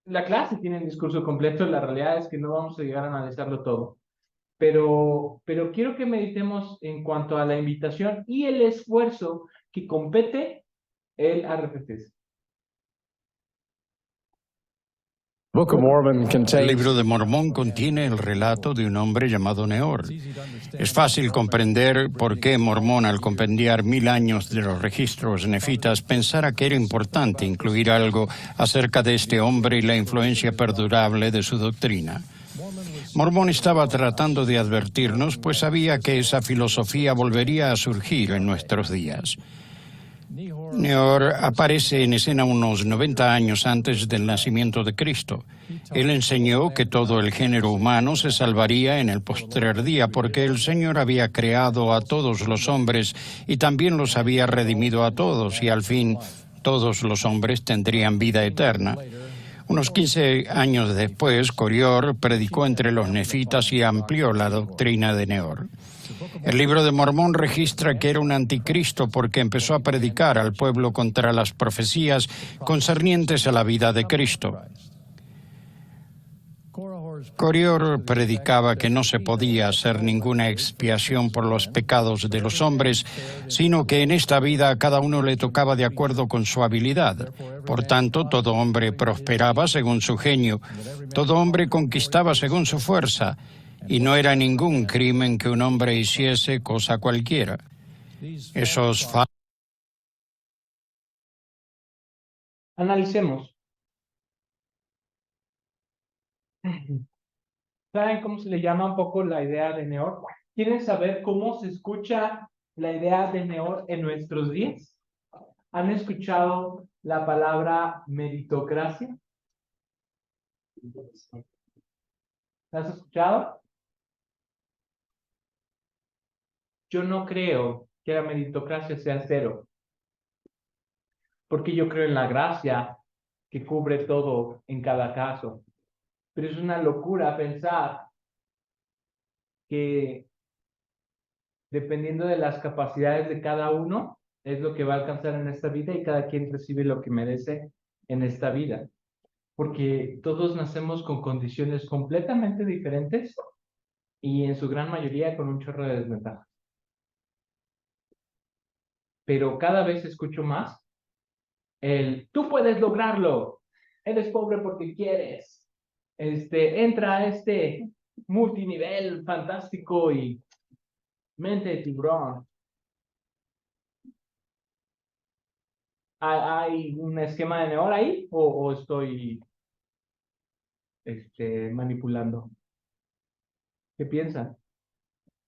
La clase tiene el discurso completo. La realidad es que no vamos a llegar a analizarlo todo. Pero quiero que meditemos en cuanto a la invitación y el esfuerzo que compete el arrepentirse. El libro de Mormón contiene el relato de un hombre llamado Neor. Es fácil comprender por qué Mormón, al compendiar 1000 años de los registros nefitas, pensara que era importante incluir algo acerca de este hombre y la influencia perdurable de su doctrina. Mormón estaba tratando de advertirnos, pues sabía que esa filosofía volvería a surgir en nuestros días. Neor aparece en escena unos 90 años antes del nacimiento de Cristo. Él enseñó que todo el género humano se salvaría en el postrer día porque el Señor había creado a todos los hombres y también los había redimido a todos, y al fin todos los hombres tendrían vida eterna. Unos 15 años después, Corior predicó entre los nefitas y amplió la doctrina de Neor. El libro de Mormón registra que era un anticristo porque empezó a predicar al pueblo contra las profecías concernientes a la vida de Cristo. Corior predicaba que no se podía hacer ninguna expiación por los pecados de los hombres, sino que en esta vida a cada uno le tocaba de acuerdo con su habilidad. Por tanto, todo hombre prosperaba según su genio, todo hombre conquistaba según su fuerza, y no era ningún crimen que un hombre hiciese cosa cualquiera. Esos Analicemos. ¿Saben cómo se le llama un poco la idea de Neor? ¿Quieren saber cómo se escucha la idea de Neor en nuestros días? ¿Han escuchado la palabra meritocracia? ¿La has escuchado? Yo no creo que la meritocracia sea cero, porque yo creo en la gracia que cubre todo en cada caso. Pero es una locura pensar que dependiendo de las capacidades de cada uno, es lo que va a alcanzar en esta vida y cada quien recibe lo que merece en esta vida. Porque todos nacemos con condiciones completamente diferentes y en su gran mayoría con un chorro de desventajas. Pero cada vez escucho más tú puedes lograrlo, eres pobre porque quieres, entra a este multinivel fantástico y mente de tiburón. ¿Hay un esquema de Neor ahí o estoy manipulando? ¿Qué piensan?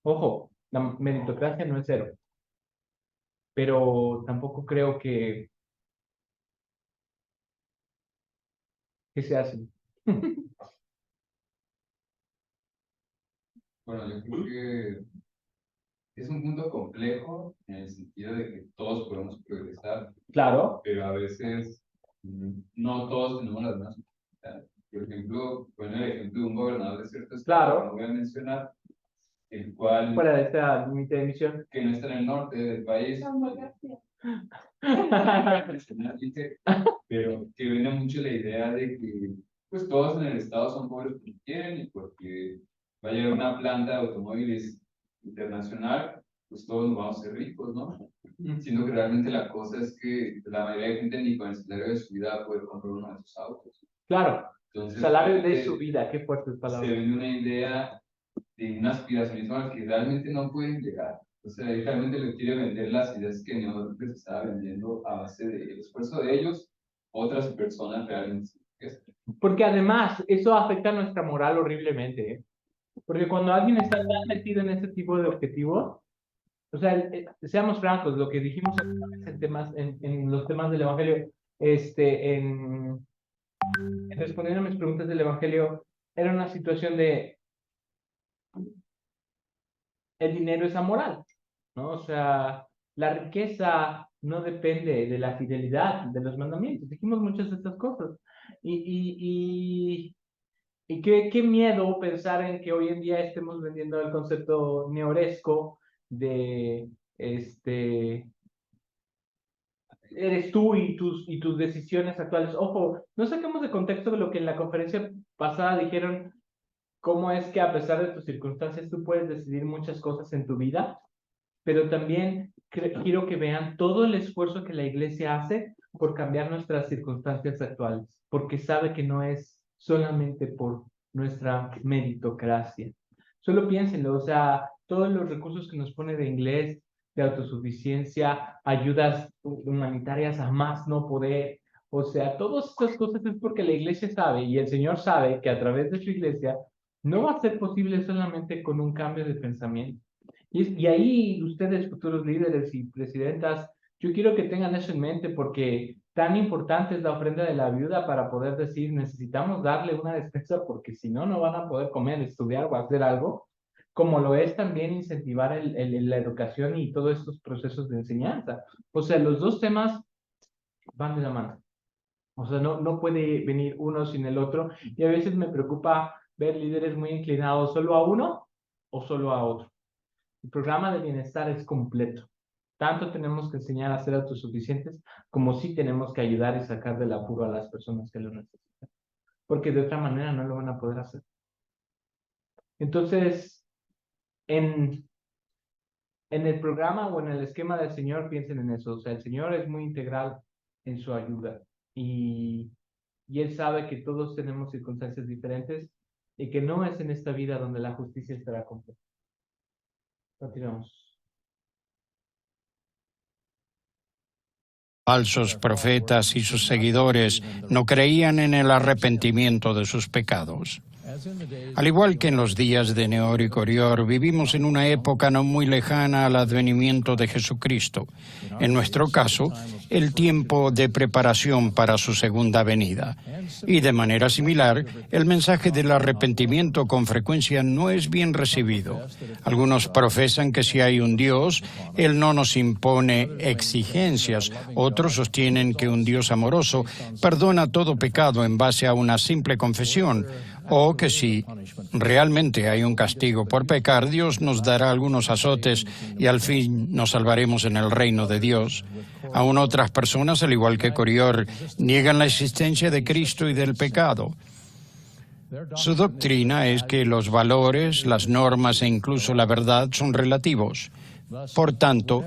Ojo, la meritocracia no es cero, pero tampoco creo que se hace. Bueno, yo creo que es un punto complejo en el sentido de que todos podemos progresar. Claro. Pero a veces no todos tenemos las mismas oportunidades. Por ejemplo, bueno, el ejemplo de un gobernador de cierto estado, Claro. no voy a mencionar, el cual... Fuera de esta límite de emisión. Que no está en el norte del país. Pero que viene mucho la idea de que pues todos en el estado son pobres porque quieren y porque va a llegar una planta de automóviles internacional, pues todos nos vamos a ser ricos, ¿no? Siendo que realmente la cosa es que la mayoría de gente ni con el salario de su vida va a poder comprar uno de esos autos. Claro. Entonces, salario de su vida, qué fuertes palabras. Se vende una idea de un aspiracionismo al que realmente no pueden llegar. O sea, él realmente le quiere vender las ideas que no les estaba vendiendo a base del esfuerzo de ellos, otras personas realmente. Porque además, eso afecta a nuestra moral horriblemente, ¿eh? Porque cuando alguien está tan metido en este tipo de objetivos, o sea, seamos francos, lo que dijimos en los temas del Evangelio, respondiendo a mis preguntas del Evangelio, era una situación de el dinero es amoral, ¿no? O sea, la riqueza no depende de la fidelidad de los mandamientos. Dijimos muchas de estas cosas. Y qué miedo pensar en que hoy en día estemos vendiendo el concepto neoresco de eres tú y tus decisiones actuales. Ojo, no saquemos de contexto lo que en la conferencia pasada dijeron, cómo es que a pesar de tus circunstancias tú puedes decidir muchas cosas en tu vida, pero también quiero que vean todo el esfuerzo que la iglesia hace por cambiar nuestras circunstancias actuales, porque sabe que no es solamente por nuestra meritocracia. Solo piénsenlo, o sea, todos los recursos que nos pone de inglés, de autosuficiencia, ayudas humanitarias a más no poder, o sea, todas estas cosas es porque la iglesia sabe y el Señor sabe que a través de su iglesia no va a ser posible solamente con un cambio de pensamiento. Y ahí ustedes, futuros líderes y presidentas, yo quiero que tengan eso en mente porque tan importante es la ofrenda de la viuda para poder decir, necesitamos darle una despensa porque si no, no van a poder comer, estudiar o hacer algo, como lo es también incentivar la educación y todos estos procesos de enseñanza. O sea, los dos temas van de la mano. O sea, no puede venir uno sin el otro. Y a veces me preocupa ver líderes muy inclinados solo a uno o solo a otro. El programa de bienestar es completo. Tanto tenemos que enseñar a ser autosuficientes como sí tenemos que ayudar y sacar del apuro a las personas que lo necesitan. Porque de otra manera no lo van a poder hacer. Entonces, en el programa o en el esquema del Señor, piensen en eso. O sea, el Señor es muy integral en su ayuda y Él sabe que todos tenemos circunstancias diferentes y que no es en esta vida donde la justicia estará completa. Continuamos. Falsos profetas y sus seguidores no creían en el arrepentimiento de sus pecados. Al igual que en los días de Neor y Corior, vivimos en una época no muy lejana al advenimiento de Jesucristo. En nuestro caso, el tiempo de preparación para su segunda venida. Y de manera similar, el mensaje del arrepentimiento con frecuencia no es bien recibido. Algunos profesan que si hay un Dios, Él no nos impone exigencias. Otros sostienen que un Dios amoroso perdona todo pecado en base a una simple confesión, o que si realmente hay un castigo por pecar, Dios nos dará algunos azotes y al fin nos salvaremos en el reino de Dios. Aún otras personas, al igual que Corior, niegan la existencia de Cristo y del pecado. Su doctrina es que los valores, las normas e incluso la verdad son relativos. Por tanto,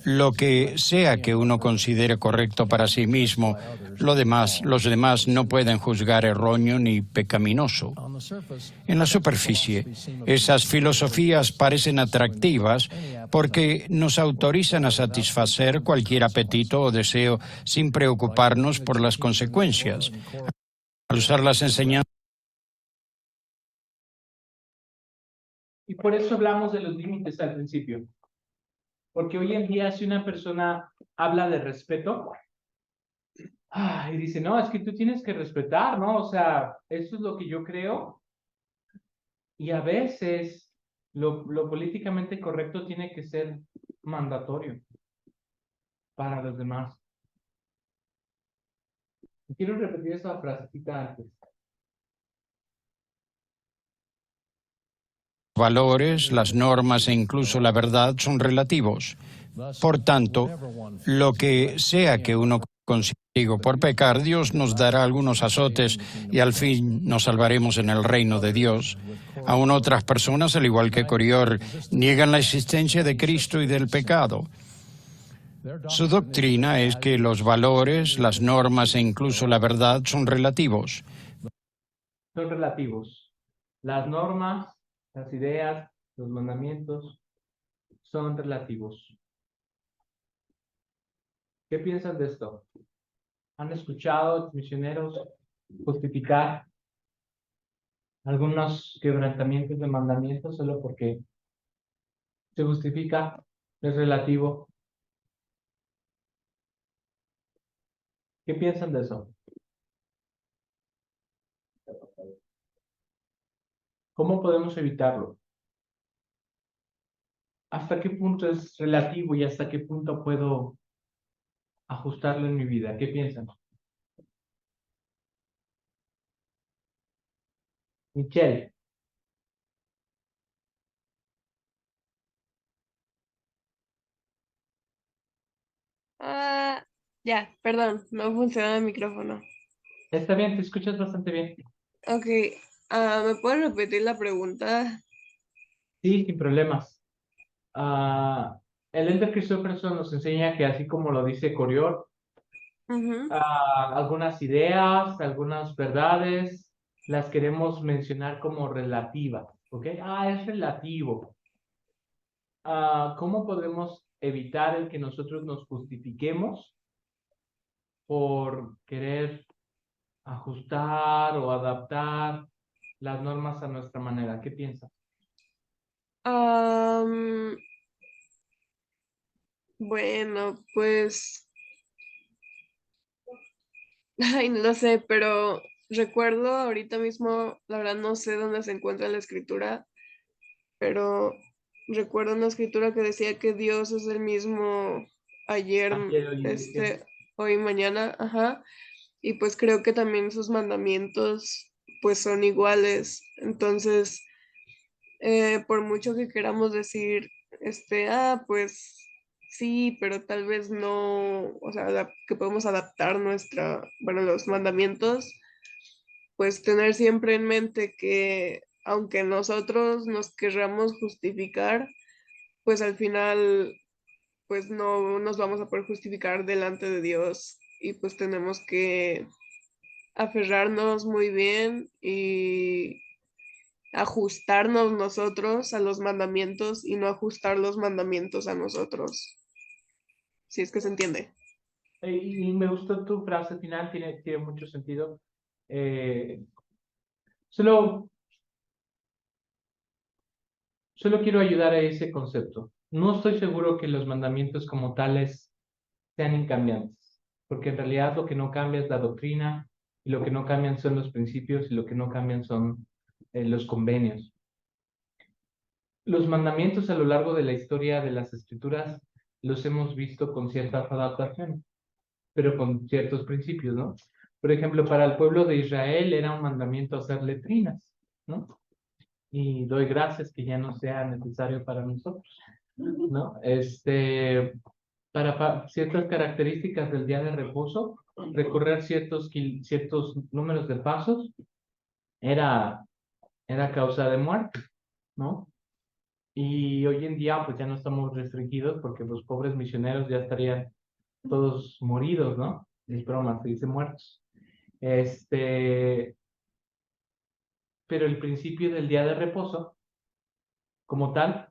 lo que sea que uno considere correcto para sí mismo, los demás no pueden juzgar erróneo ni pecaminoso. En la superficie, esas filosofías parecen atractivas porque nos autorizan a satisfacer cualquier apetito o deseo sin preocuparnos por las consecuencias. Al usar las enseñanzas. Y por eso hablamos de los límites al principio. Porque hoy en día si una persona habla de respeto, y dice, no, es que tú tienes que respetar, ¿no? O sea, esto es lo que yo creo. Y a veces lo políticamente correcto tiene que ser mandatorio para los demás. Quiero repetir esa frasecita antes. Valores, las normas e incluso la verdad son relativos. Por tanto, lo que sea que uno consiga por pecar, Dios nos dará algunos azotes y al fin nos salvaremos en el reino de Dios. Aún otras personas, al igual que Corior, niegan la existencia de Cristo y del pecado. Su doctrina es que los valores, las normas e incluso la verdad son relativos. Son relativos. Las normas, las ideas, los mandamientos son relativos. ¿Qué piensan de esto? ¿Han escuchado misioneros justificar algunos quebrantamientos de mandamientos solo porque se justifica, es relativo? ¿Qué piensan de eso? ¿Cómo podemos evitarlo? ¿Hasta qué punto es relativo y hasta qué punto puedo ajustarlo en mi vida? ¿Qué piensan? Michelle. Ya, perdón, no funciona el micrófono. Está bien, te escuchas bastante bien. Ok, ¿me puedes repetir la pregunta? Sí, sin problemas. El Elder Christopherson nos enseña que así como lo dice Corior, algunas ideas, algunas verdades, las queremos mencionar como relativas, ¿ok? Es relativo. ¿Cómo podemos evitar el que nosotros nos justifiquemos por querer ajustar o adaptar las normas a nuestra manera? ¿Qué piensas? Bueno, pues, ay, no lo sé, pero recuerdo ahorita mismo, la verdad no sé dónde se encuentra la escritura, pero recuerdo una escritura que decía que Dios es el mismo ayer, hoy y mañana, y pues creo que también sus mandamientos pues son iguales. Entonces, por mucho que queramos decir, pues sí, pero tal vez no, o sea, que podemos adaptar los mandamientos, pues tener siempre en mente que aunque nosotros nos querramos justificar, pues al final, pues no nos vamos a poder justificar delante de Dios y pues tenemos que aferrarnos muy bien y ajustarnos nosotros a los mandamientos y no ajustar los mandamientos a nosotros. Si es que se entiende. Y me gustó tu frase final, tiene mucho sentido. Solo quiero ayudar a ese concepto. No estoy seguro que los mandamientos como tales sean incambiantes, porque en realidad lo que no cambia es la doctrina, y lo que no cambian son los principios, y lo que no cambian son los convenios. Los mandamientos a lo largo de la historia de las escrituras los hemos visto con ciertas adaptaciones, pero con ciertos principios, ¿no? Por ejemplo, para el pueblo de Israel era un mandamiento hacer letrinas, ¿no? Y doy gracias que ya no sea necesario para nosotros, ¿no? Para ciertas características del día de reposo, recorrer ciertos números de pasos era causa de muerte, ¿no? Y hoy en día pues ya no estamos restringidos porque los pobres misioneros ya estarían todos moridos, ¿no? Es broma, se dice muertos. Pero el principio del día de reposo, como tal,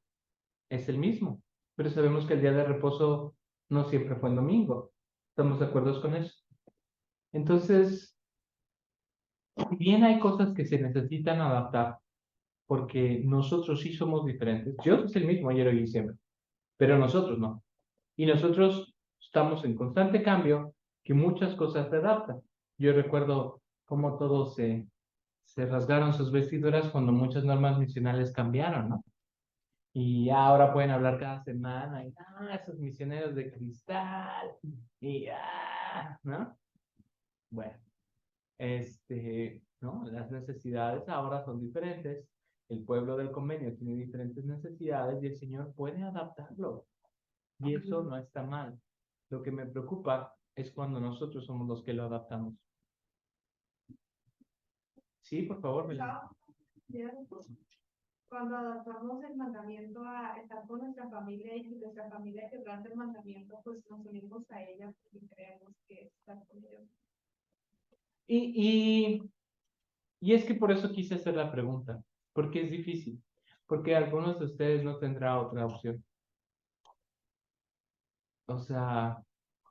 es el mismo. Pero sabemos que el día de reposo no siempre fue el domingo. ¿Estamos de acuerdo con eso? Entonces, si bien hay cosas que se necesitan adaptar, porque nosotros sí somos diferentes. Dios es el mismo ayer, hoy y siempre, pero nosotros no. Y nosotros estamos en constante cambio, que muchas cosas se adaptan. Yo recuerdo cómo todos se rasgaron sus vestiduras cuando muchas normas misionales cambiaron, ¿no? Y ahora pueden hablar cada semana, y esos misioneros de cristal, y ¿no? Bueno, ¿no? Las necesidades ahora son diferentes, el pueblo del convenio tiene diferentes necesidades y el Señor puede adaptarlo. Y eso no está mal. Lo que me preocupa es cuando nosotros somos los que lo adaptamos. Sí, por favor, Belén. Cuando adaptamos el mandamiento a estar con nuestra familia y que nuestra familia quebrante el mandamiento, pues nos unimos a ella porque creemos que está con ellos. Y es que por eso quise hacer la pregunta, porque es difícil, porque algunos de ustedes no tendrán otra opción. O sea,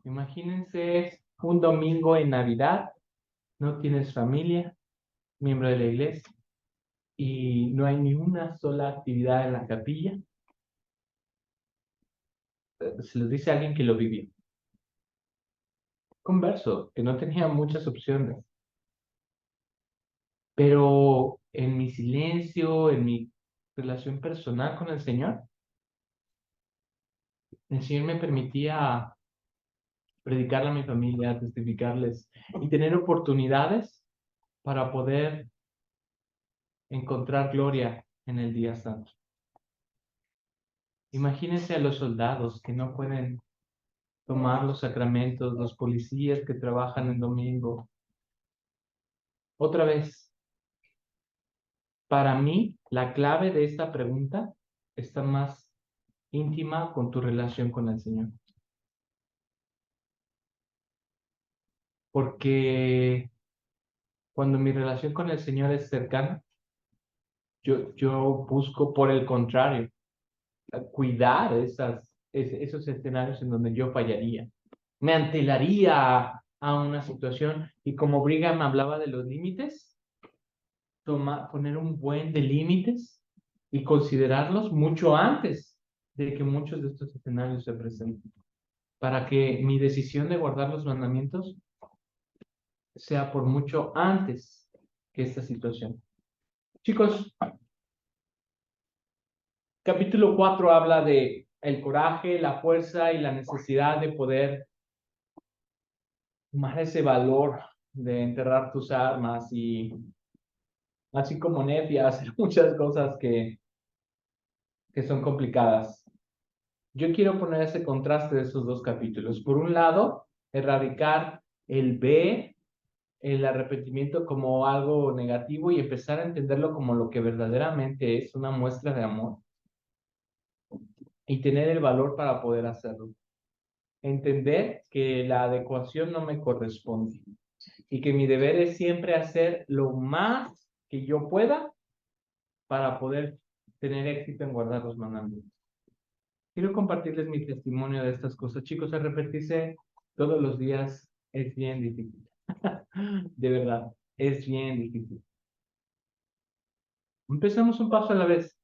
imagínense un domingo en Navidad, no tienes familia, miembro de la iglesia, y no hay ni una sola actividad en la capilla. Se los dice alguien que lo vivió. Converso, que no tenía muchas opciones. Pero en mi silencio, en mi relación personal con el Señor me permitía predicarle a mi familia, testificarles y tener oportunidades para poder encontrar gloria en el día santo. Imagínense a los soldados que no pueden tomar los sacramentos, los policías que trabajan el domingo. Otra vez, para mí, la clave de esta pregunta está más íntima con tu relación con el Señor. Porque cuando mi relación con el Señor es cercana, yo busco, por el contrario, cuidar esos escenarios en donde yo fallaría. Me antelaría a una situación, y como Brigham hablaba de los límites, poner un buen de límites y considerarlos mucho antes de que muchos de estos escenarios se presenten, para que mi decisión de guardar los mandamientos sea por mucho antes que esta situación. Chicos, capítulo 4 habla de el coraje, la fuerza y la necesidad de poder tomar ese valor de enterrar tus armas y, así como Nefia, hacer muchas cosas que son complicadas. Yo quiero poner ese contraste de esos dos capítulos. Por un lado, erradicar el B, el arrepentimiento como algo negativo y empezar a entenderlo como lo que verdaderamente es, una muestra de amor, y tener el valor para poder hacerlo. Entender que la adecuación no me corresponde y que mi deber es siempre hacer lo más que yo pueda para poder tener éxito en guardar los mandamientos. Quiero compartirles mi testimonio de estas cosas. Chicos, arrepentirse todos los días es bien difícil. De verdad, es bien difícil. Empezamos un paso a la vez.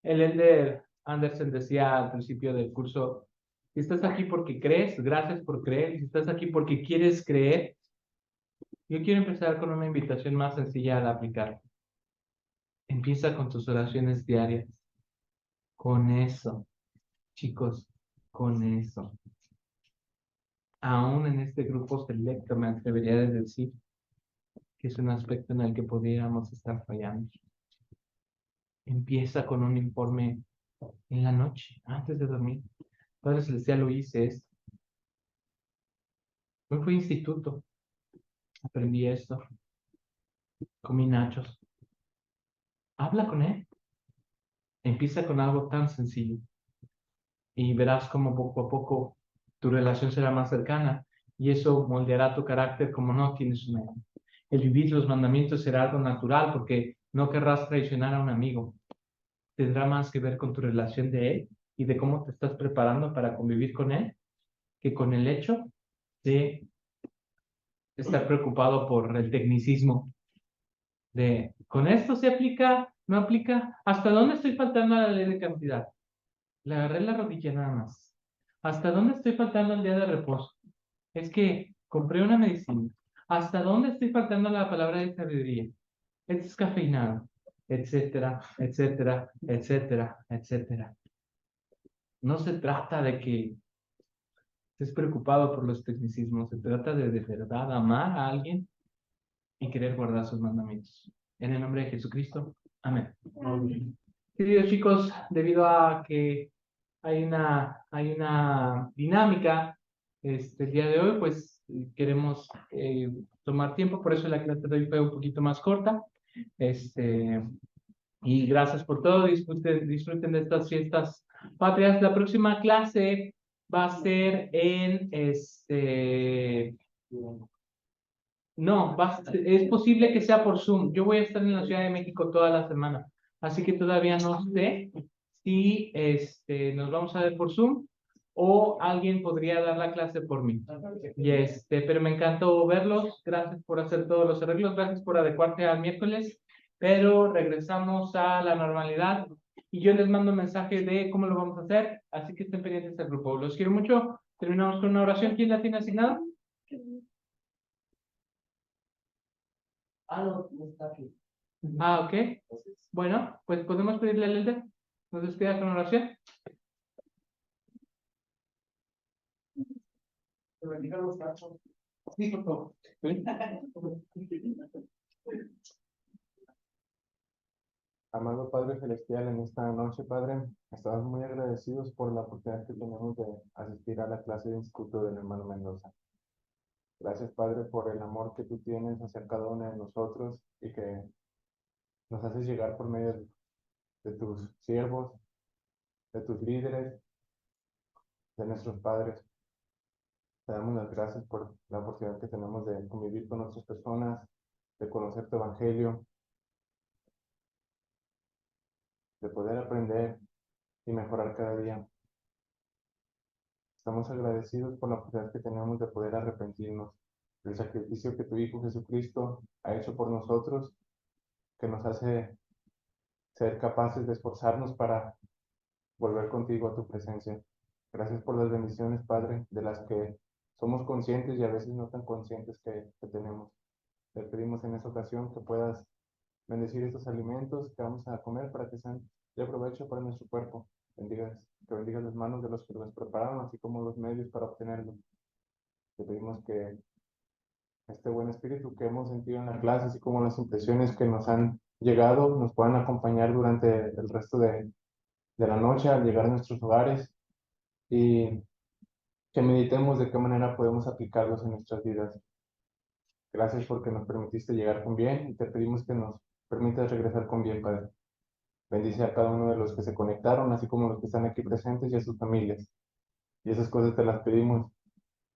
El elder Anderson decía al principio del curso, si estás aquí porque crees, gracias por creer. Y si estás aquí porque quieres creer, yo quiero empezar con una invitación más sencilla al aplicar. Empieza con tus oraciones diarias. Con eso, chicos, con eso. Aún en este grupo selecto me atrevería a decir que es un aspecto en el que podríamos estar fallando. Empieza con un informe en la noche, antes de dormir. Padre Celestial, lo hice esto. Hoy fui a instituto. Aprendí esto. Comí nachos. Habla con él. Empieza con algo tan sencillo. Y verás cómo poco a poco tu relación será más cercana. Y eso moldeará tu carácter como no tienes una idea. El vivir los mandamientos será algo natural porque no querrás traicionar a un amigo. Tendrá más que ver con tu relación de él y de cómo te estás preparando para convivir con él que con el hecho de estar preocupado por el tecnicismo de con esto se aplica, no aplica. ¿Hasta dónde estoy faltando a la ley de cantidad? Le agarré la rodilla nada más. ¿Hasta dónde estoy faltando al día de reposo? Es que compré una medicina. ¿Hasta dónde estoy faltando a la palabra de sabiduría? Es descafeinado, etcétera, etcétera, etcétera, etcétera. No se trata de que estés preocupado por los tecnicismos, se trata de verdad amar a alguien y querer guardar sus mandamientos. En el nombre de Jesucristo, amén. Amén. Queridos chicos, debido a que hay una dinámica el día de hoy, pues queremos tomar tiempo, por eso la clase de hoy fue un poquito más corta. Y gracias por todo, disfruten de estas fiestas patrias. La próxima clase va a ser en no, es posible que sea por Zoom. Yo voy a estar en la Ciudad de México toda la semana, así que todavía no sé si nos vamos a ver por Zoom o alguien podría dar la clase por mí. Y pero me encantó verlos. Gracias por hacer todos los arreglos, gracias por adecuarte al miércoles, pero regresamos a la normalidad y yo les mando un mensaje de cómo lo vamos a hacer, así que estén pendientes del grupo. Los quiero mucho. Terminamos con una oración. ¿Quién la tiene asignada? No está aquí. Ok. Bueno, pues podemos pedirle al Elder. Nos despida con oración. Sí, por favor. Amado Padre Celestial, en esta noche, Padre, estamos muy agradecidos por la oportunidad que tenemos de asistir a la clase de instituto del hermano Mendoza. Gracias, Padre, por el amor que tú tienes hacia cada uno de nosotros y que nos haces llegar por medio de tus siervos, de tus líderes, de nuestros padres. Te damos las gracias por la oportunidad que tenemos de convivir con otras personas, de conocer tu evangelio, de poder aprender y mejorar cada día. Estamos agradecidos por la oportunidad que tenemos de poder arrepentirnos del sacrificio que tu Hijo Jesucristo ha hecho por nosotros, que nos hace ser capaces de esforzarnos para volver contigo a tu presencia. Gracias por las bendiciones, Padre, de las que somos conscientes y a veces no tan conscientes que tenemos. Te pedimos en esta ocasión que puedas bendecir estos alimentos que vamos a comer para que sean de provecho para nuestro cuerpo. Que bendigas las manos de los que los prepararon, así como los medios para obtenerlos. Te pedimos que este buen espíritu que hemos sentido en la clase, así como las impresiones que nos han llegado, nos puedan acompañar durante el resto de la noche al llegar a nuestros hogares y que meditemos de qué manera podemos aplicarlos en nuestras vidas. Gracias porque nos permitiste llegar con bien y te pedimos que nos permitas regresar con bien, Padre. Bendice a cada uno de los que se conectaron, así como los que están aquí presentes y a sus familias. Y esas cosas te las pedimos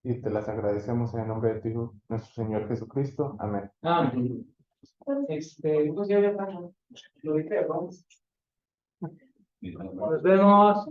y te las agradecemos en el nombre de tu Hijo, nuestro Señor Jesucristo. Amén. Pues ya está. Lo dije, vamos. Nos vemos.